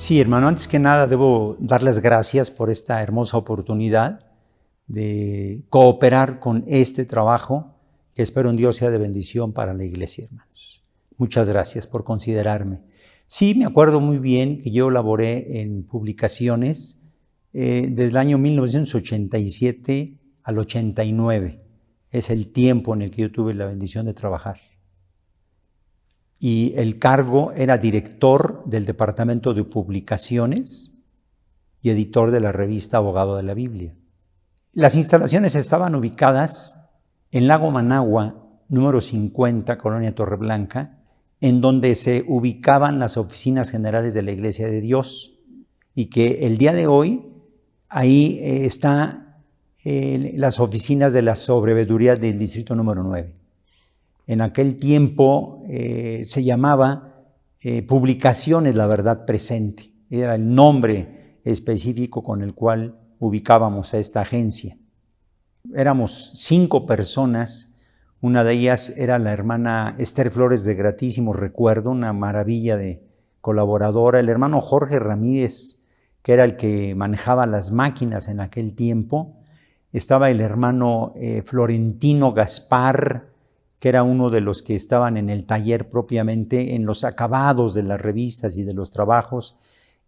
Sí, hermano, antes que nada debo dar las gracias por esta hermosa oportunidad de cooperar con este trabajo que espero en Dios sea de bendición para la iglesia, hermanos. Muchas gracias por considerarme. Sí, me acuerdo muy bien que yo laboré en publicaciones desde el año 1987 al 89. Es el tiempo en el que yo tuve la bendición de trabajar. Y el cargo era director del departamento de publicaciones y editor de la revista Abogado de la Biblia. Las instalaciones estaban ubicadas en Lago Managua, número 50, Colonia Torreblanca, en donde se ubicaban las oficinas generales de la Iglesia de Dios, y que el día de hoy ahí están las oficinas de la sobreveeduría del distrito número 9. En aquel tiempo se llamaba Publicaciones La Verdad Presente. Era el nombre específico con el cual ubicábamos a esta agencia. Éramos 5 personas. Una de ellas era la hermana Esther Flores de gratísimo recuerdo, una maravilla de colaboradora. El hermano Jorge Ramírez, que era el que manejaba las máquinas en aquel tiempo. Estaba el hermano Florentino Gaspar, que era uno de los que estaban en el taller propiamente, en los acabados de las revistas y de los trabajos,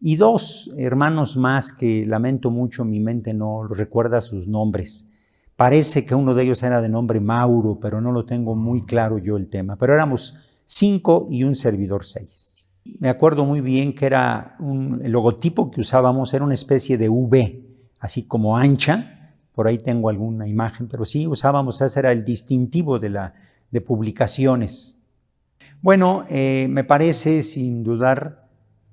y 2 hermanos más que lamento mucho, mi mente no recuerda sus nombres. Parece que uno de ellos era de nombre Mauro, pero no lo tengo muy claro yo el tema. Pero éramos 5 y un servidor 6. Me acuerdo muy bien que era el logotipo que usábamos era una especie de V, así como ancha. Por ahí tengo alguna imagen, pero sí usábamos, ese era el distintivo de publicaciones. Bueno, me parece, sin dudar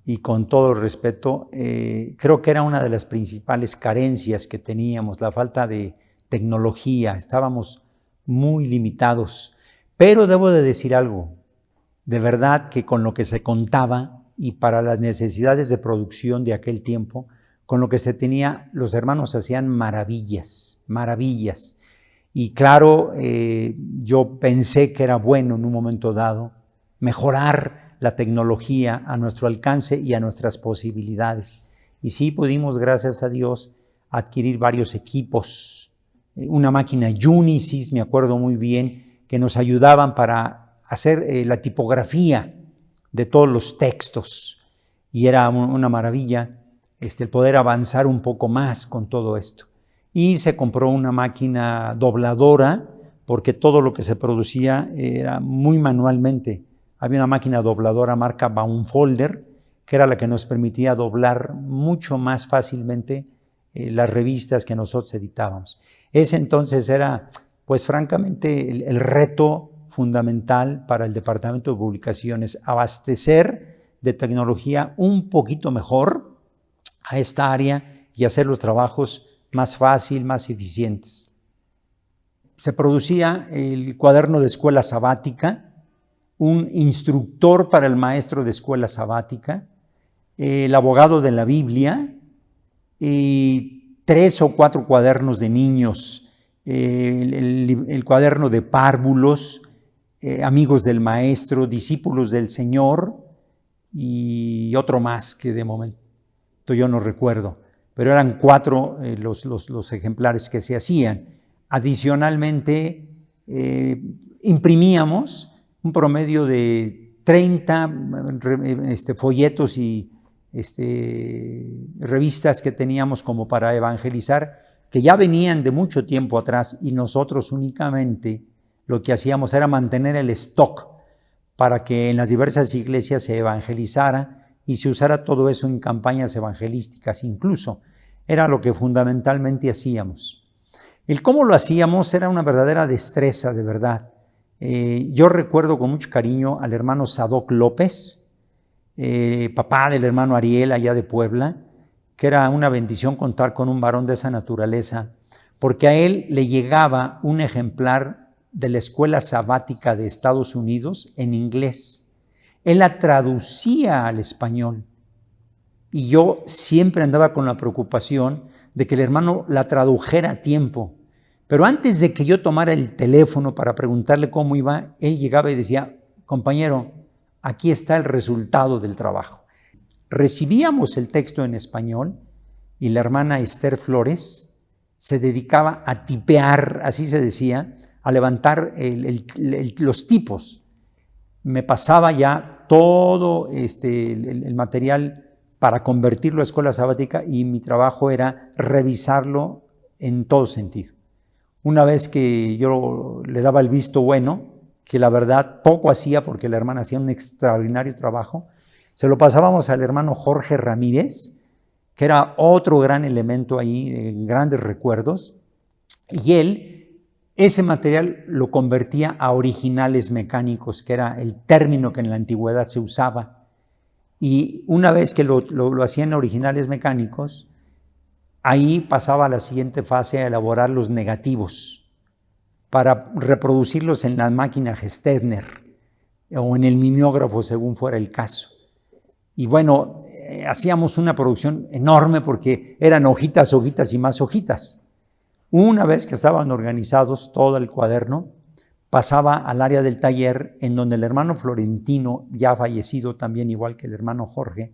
y con todo respeto, creo que era una de las principales carencias que teníamos, la falta de tecnología. Estábamos muy limitados, pero debo de decir algo, de verdad que con lo que se contaba y para las necesidades de producción de aquel tiempo, con lo que se tenía, los hermanos hacían maravillas, maravillas. Y claro, yo pensé que era bueno en un momento dado mejorar la tecnología a nuestro alcance y a nuestras posibilidades. Y sí pudimos, gracias a Dios, adquirir varios equipos. Una máquina Unisys, me acuerdo muy bien, que nos ayudaban para hacer la tipografía de todos los textos. Y era una maravilla el poder avanzar un poco más con todo esto. Y se compró una máquina dobladora, porque todo lo que se producía era muy manualmente. Había una máquina dobladora marca Baumfolder, que era la que nos permitía doblar mucho más fácilmente las revistas que nosotros editábamos. Ese entonces era, pues francamente, el reto fundamental para el departamento de publicaciones, abastecer de tecnología un poquito mejor a esta área y hacer los trabajos más fácil, más eficientes. Se producía el cuaderno de escuela sabática, un instructor para el maestro de escuela sabática, el abogado de la Biblia, y 3 o 4 cuadernos de niños, el cuaderno de párvulos, amigos del maestro, discípulos del Señor, y otro más que de momento yo no recuerdo. Pero eran 4 los ejemplares que se hacían. Adicionalmente, imprimíamos un promedio de 30 folletos y revistas que teníamos como para evangelizar, que ya venían de mucho tiempo atrás, y nosotros únicamente lo que hacíamos era mantener el stock para que en las diversas iglesias se evangelizara y se usara todo eso en campañas evangelísticas incluso. Era lo que fundamentalmente hacíamos. El cómo lo hacíamos era una verdadera destreza, de verdad. Yo recuerdo con mucho cariño al hermano Sadoc López, papá del hermano Ariel allá de Puebla, que era una bendición contar con un varón de esa naturaleza, porque a él le llegaba un ejemplar de la escuela sabática de Estados Unidos en inglés. Él la traducía al español y yo siempre andaba con la preocupación de que el hermano la tradujera a tiempo. Pero antes de que yo tomara el teléfono para preguntarle cómo iba, él llegaba y decía: compañero, aquí está el resultado del trabajo. Recibíamos el texto en español y la hermana Esther Flores se dedicaba a tipear, así se decía, a levantar los tipos. Me pasaba ya todo el material para convertirlo a escuela sabática y mi trabajo era revisarlo en todo sentido. Una vez que yo le daba el visto bueno, que la verdad poco hacía porque la hermana hacía un extraordinario trabajo, se lo pasábamos al hermano Jorge Ramírez, que era otro gran elemento ahí, grandes recuerdos, y él ese material lo convertía a originales mecánicos, que era el término que en la antigüedad se usaba. Y una vez que lo hacían originales mecánicos, ahí pasaba a la siguiente fase a elaborar los negativos para reproducirlos en la máquina Gestetner o en el mimeógrafo según fuera el caso. Y bueno, hacíamos una producción enorme porque eran hojitas, hojitas y más hojitas. Una vez que estaban organizados todo el cuaderno, pasaba al área del taller en donde el hermano Florentino, ya fallecido también igual que el hermano Jorge,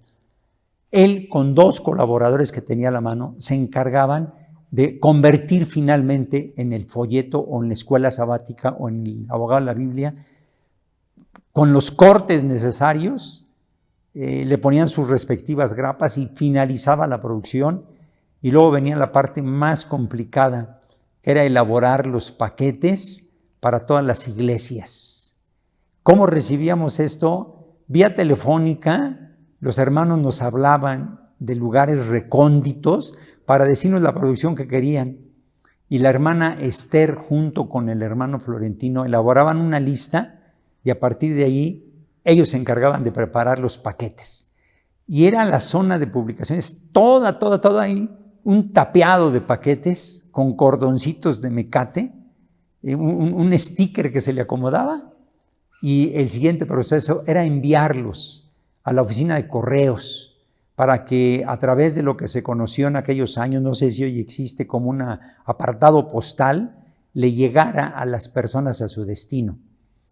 él con 2 colaboradores que tenía a la mano se encargaban de convertir finalmente en el folleto o en la escuela sabática o en el abogado de la Biblia, con los cortes necesarios, le ponían sus respectivas grapas y finalizaba la producción. Y luego venía la parte más complicada, que era elaborar los paquetes para todas las iglesias. ¿Cómo recibíamos esto? Vía telefónica, los hermanos nos hablaban de lugares recónditos para decirnos la producción que querían. Y la hermana Esther, junto con el hermano Florentino, elaboraban una lista y a partir de ahí ellos se encargaban de preparar los paquetes. Y era la zona de publicaciones, toda ahí, un tapeado de paquetes con cordoncitos de mecate, un sticker que se le acomodaba, y el siguiente proceso era enviarlos a la oficina de correos para que a través de lo que se conoció en aquellos años, no sé si hoy existe como un apartado postal, le llegara a las personas a su destino.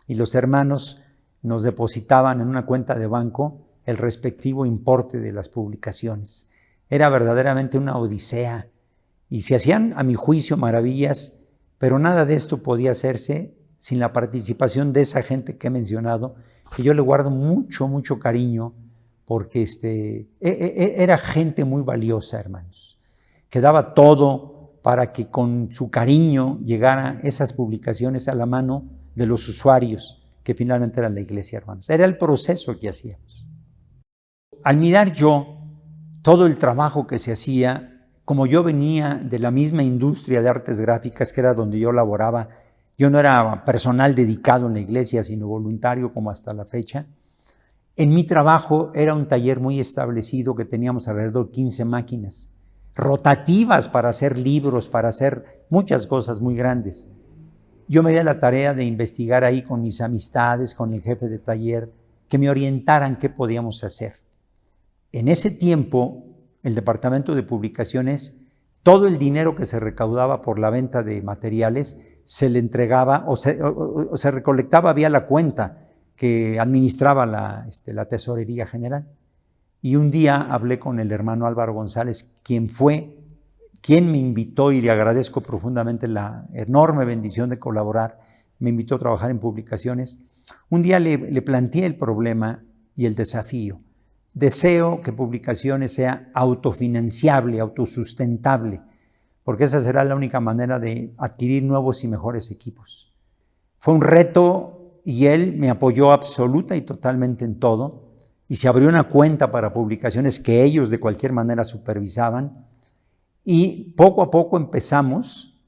Y los hermanos nos depositaban en una cuenta de banco el respectivo importe de las publicaciones. Era verdaderamente una odisea y se hacían, a mi juicio, maravillas, pero nada de esto podía hacerse sin la participación de esa gente que he mencionado, que yo le guardo mucho cariño, porque era gente muy valiosa, hermanos, que daba todo para que con su cariño llegaran esas publicaciones a la mano de los usuarios, que finalmente era la iglesia, hermanos. Era el proceso que hacíamos. Al mirar yo todo el trabajo que se hacía, como yo venía de la misma industria de artes gráficas, que era donde yo laboraba, yo no era personal dedicado en la iglesia, sino voluntario como hasta la fecha. En mi trabajo era un taller muy establecido que teníamos alrededor de 15 máquinas, rotativas para hacer libros, para hacer muchas cosas muy grandes. Yo me di a la tarea de investigar ahí con mis amistades, con el jefe de taller, que me orientaran qué podíamos hacer. En ese tiempo, el departamento de publicaciones, todo el dinero que se recaudaba por la venta de materiales se le entregaba o se recolectaba vía la cuenta que administraba la tesorería general. Y un día hablé con el hermano Álvaro González, quien me invitó, y le agradezco profundamente la enorme bendición de colaborar, me invitó a trabajar en publicaciones. Un día le planteé el problema y el desafío. Deseo que publicaciones sea autofinanciable, autosustentable, porque esa será la única manera de adquirir nuevos y mejores equipos. Fue un reto y él me apoyó absoluta y totalmente en todo, y se abrió una cuenta para publicaciones que ellos de cualquier manera supervisaban, y poco a poco empezamos,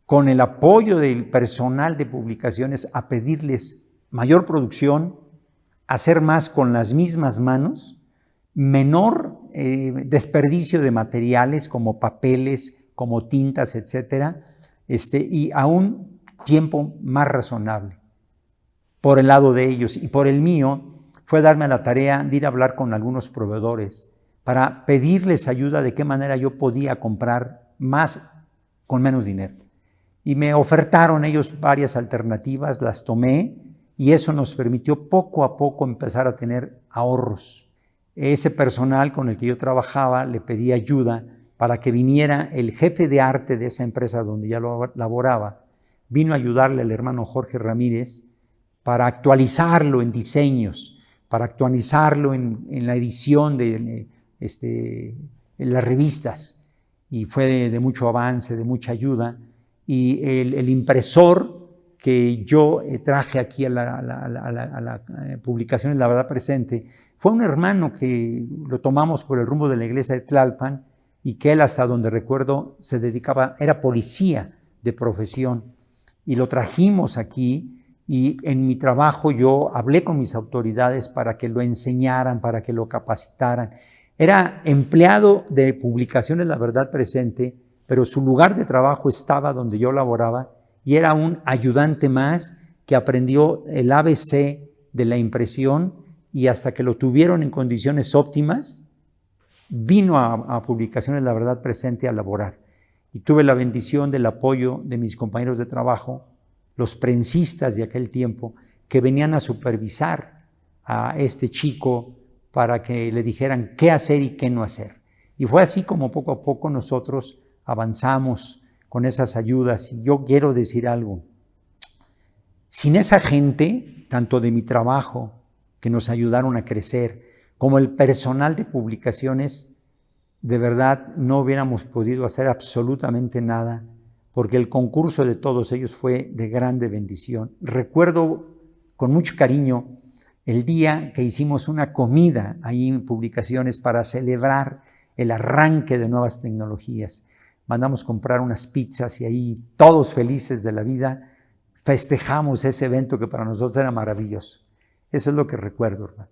con el apoyo del personal de publicaciones, a pedirles mayor producción, hacer más con las mismas manos, menor desperdicio de materiales como papeles, como tintas, etcétera, y a un tiempo más razonable. Por el lado de ellos y por el mío, fue darme la tarea de ir a hablar con algunos proveedores para pedirles ayuda de qué manera yo podía comprar más con menos dinero. Y me ofertaron ellos varias alternativas, las tomé, y eso nos permitió poco a poco empezar a tener ahorros. ese personal con el que yo trabajaba le pedí ayuda para que viniera el jefe de arte de esa empresa donde ya lo laboraba, vino a ayudarle al hermano Jorge Ramírez para actualizarlo en diseños, para actualizarlo en la edición de en las revistas, y fue de mucho avance, de mucha ayuda. Y el impresor que yo traje aquí a la publicación La Verdad Presente fue un hermano que lo tomamos por el rumbo de la iglesia de Tlalpan, y que él, hasta donde recuerdo, se dedicaba, era policía de profesión, y lo trajimos aquí. Y en mi trabajo yo hablé con mis autoridades para que lo enseñaran, para que lo capacitaran. Era empleado de publicaciones La Verdad Presente, pero su lugar de trabajo estaba donde yo laboraba, y era un ayudante más que aprendió el ABC de la impresión, y hasta que lo tuvieron en condiciones óptimas, vino a Publicaciones La Verdad Presente a laborar. Y tuve la bendición del apoyo de mis compañeros de trabajo, los prensistas de aquel tiempo, que venían a supervisar a este chico para que le dijeran qué hacer y qué no hacer. Y fue así como poco a poco nosotros avanzamos con esas ayudas. Y yo quiero decir algo: sin esa gente, tanto de mi trabajo, que nos ayudaron a crecer, como el personal de Publicaciones, de verdad no hubiéramos podido hacer absolutamente nada, porque el concurso de todos ellos fue de grande bendición. Recuerdo con mucho cariño el día que hicimos una comida ahí en Publicaciones para celebrar el arranque de nuevas tecnologías. Mandamos comprar unas pizzas y ahí, todos felices de la vida, festejamos ese evento que para nosotros era maravilloso. Eso es lo que recuerdo, hermano.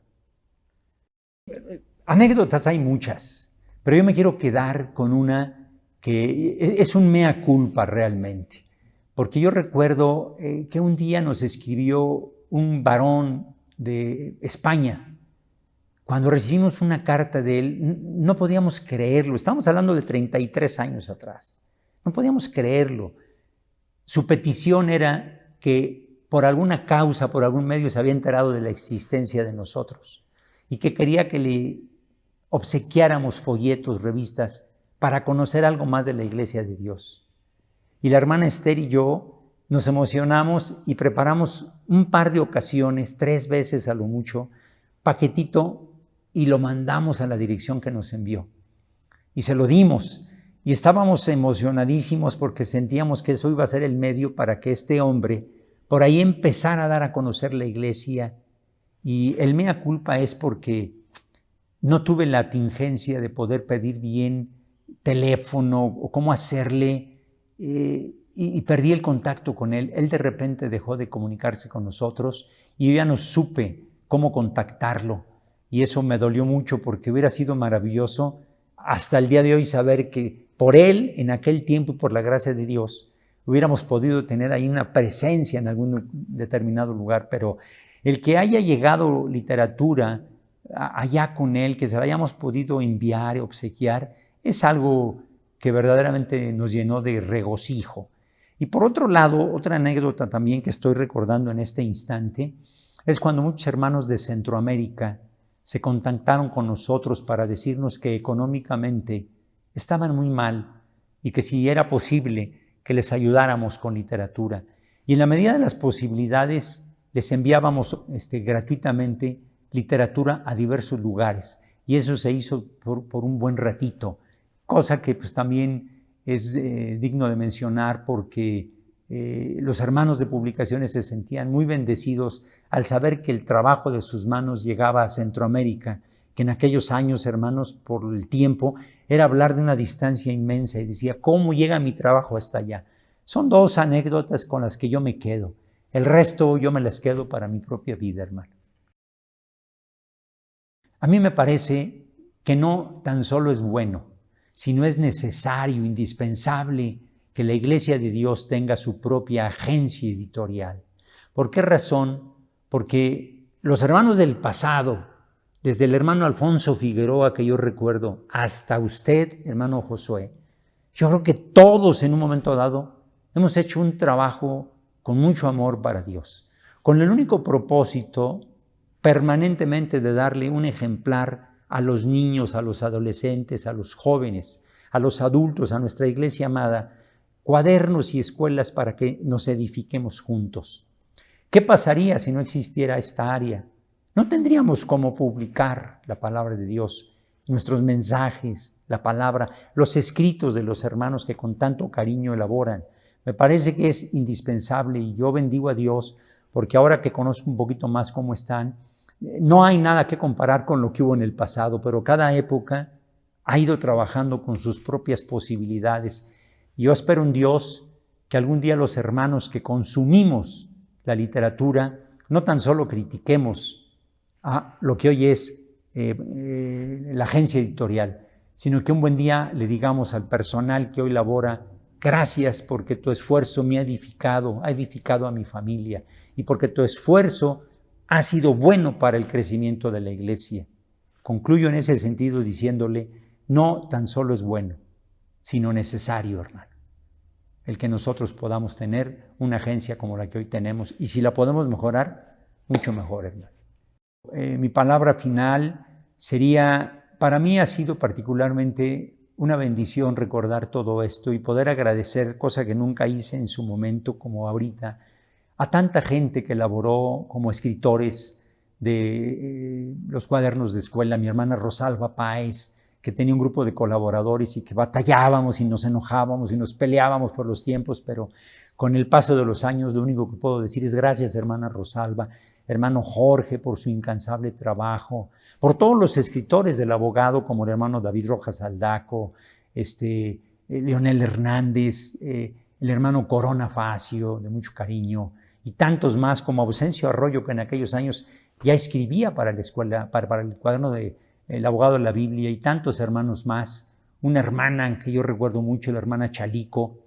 Anécdotas hay muchas, pero yo me quiero quedar con una que es un mea culpa realmente, porque yo recuerdo que un día nos escribió un varón de España. Cuando recibimos una carta de él, no podíamos creerlo. Estamos hablando de 33 años atrás. No podíamos creerlo. Su petición era que por alguna causa, por algún medio, se había enterado de la existencia de nosotros y que quería que le obsequiáramos folletos, revistas, para conocer algo más de la Iglesia de Dios. Y la hermana Esther y yo nos emocionamos y preparamos un par de ocasiones, 3 veces a lo mucho, paquetito, y lo mandamos a la dirección que nos envió. Y se lo dimos. Y estábamos emocionadísimos porque sentíamos que eso iba a ser el medio para que este hombre por ahí empezara a dar a conocer la Iglesia. Y el mea culpa es porque no tuve la tingencia de poder pedir bien teléfono o cómo hacerle, y perdí el contacto con él. Él de repente dejó de comunicarse con nosotros y yo ya no supe cómo contactarlo, y eso me dolió mucho porque hubiera sido maravilloso hasta el día de hoy saber que por él, en aquel tiempo y por la gracia de Dios, hubiéramos podido tener ahí una presencia en algún determinado lugar. Pero el que haya llegado literatura allá con él, que se la hayamos podido enviar, obsequiar, es algo que verdaderamente nos llenó de regocijo. Y por otro lado, otra anécdota también que estoy recordando en este instante es cuando muchos hermanos de Centroamérica se contactaron con nosotros para decirnos que económicamente estaban muy mal y que si era posible que les ayudáramos con literatura. Y en la medida de las posibilidades les enviábamos gratuitamente literatura a diversos lugares, y eso se hizo por un buen ratito, cosa que pues también es digno de mencionar porque los hermanos de Publicaciones se sentían muy bendecidos al saber que el trabajo de sus manos llegaba a Centroamérica, que en aquellos años, hermanos, por el tiempo, era hablar de una distancia inmensa, y decía, ¿cómo llega mi trabajo hasta allá? Son 2 anécdotas con las que yo me quedo. El resto yo me las quedo para mi propia vida, hermano. A mí me parece que no tan solo es bueno, sino es necesario, indispensable, que la Iglesia de Dios tenga su propia agencia editorial. ¿Por qué razón? Porque los hermanos del pasado, desde el hermano Alfonso Figueroa, que yo recuerdo, hasta usted, hermano Josué, yo creo que todos en un momento dado hemos hecho un trabajo con mucho amor para Dios, con el único propósito permanentemente de darle un ejemplar a los niños, a los adolescentes, a los jóvenes, a los adultos, a nuestra iglesia amada, cuadernos y escuelas para que nos edifiquemos juntos. ¿Qué pasaría si no existiera esta área? No tendríamos cómo publicar la palabra de Dios, nuestros mensajes, la palabra, los escritos de los hermanos que con tanto cariño elaboran. Me parece que es indispensable y yo bendigo a Dios porque ahora que conozco un poquito más cómo están, no hay nada que comparar con lo que hubo en el pasado, pero cada época ha ido trabajando con sus propias posibilidades. Y yo espero en Dios que algún día los hermanos que consumimos la literatura no tan solo critiquemos a lo que hoy es la agencia editorial, sino que un buen día le digamos al personal que hoy labora: gracias porque tu esfuerzo me ha edificado a mi familia y porque tu esfuerzo ha sido bueno para el crecimiento de la iglesia. Concluyo en ese sentido diciéndole: no tan solo es bueno, sino necesario, hermano, el que nosotros podamos tener una agencia como la que hoy tenemos, y si la podemos mejorar, mucho mejor, hermano. Mi palabra final sería: para mí ha sido particularmente una bendición recordar todo esto y poder agradecer, cosa que nunca hice en su momento como ahorita, a tanta gente que elaboró como escritores de los cuadernos de escuela. Mi hermana Rosalba Páez, que tenía un grupo de colaboradores y que batallábamos y nos enojábamos y nos peleábamos por los tiempos, pero con el paso de los años lo único que puedo decir es gracias, hermana Rosalba, hermano Jorge, por su incansable trabajo, por todos los escritores del abogado como el hermano David Rojas Aldaco, Leonel Hernández, el hermano Corona Facio, de mucho cariño, y tantos más como Ausencio Arroyo, que en aquellos años ya escribía para la escuela, para el cuaderno de El abogado de la Biblia, y tantos hermanos más. Una hermana que yo recuerdo mucho, la hermana Chalico,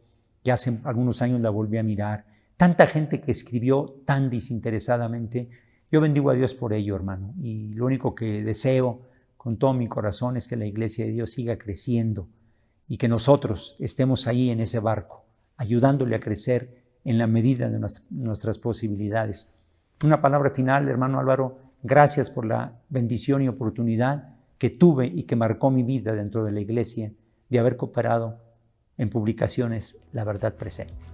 que hace algunos años la volví a mirar. Tanta gente que escribió tan desinteresadamente. Yo bendigo a Dios por ello, hermano, y lo único que deseo con todo mi corazón es que la iglesia de Dios siga creciendo y que nosotros estemos ahí en ese barco, ayudándole a crecer en la medida de nuestras posibilidades. Una palabra final, hermano Álvaro: gracias por la bendición y oportunidad que tuve y que marcó mi vida dentro de la iglesia de haber cooperado en Publicaciones La Verdad Presente.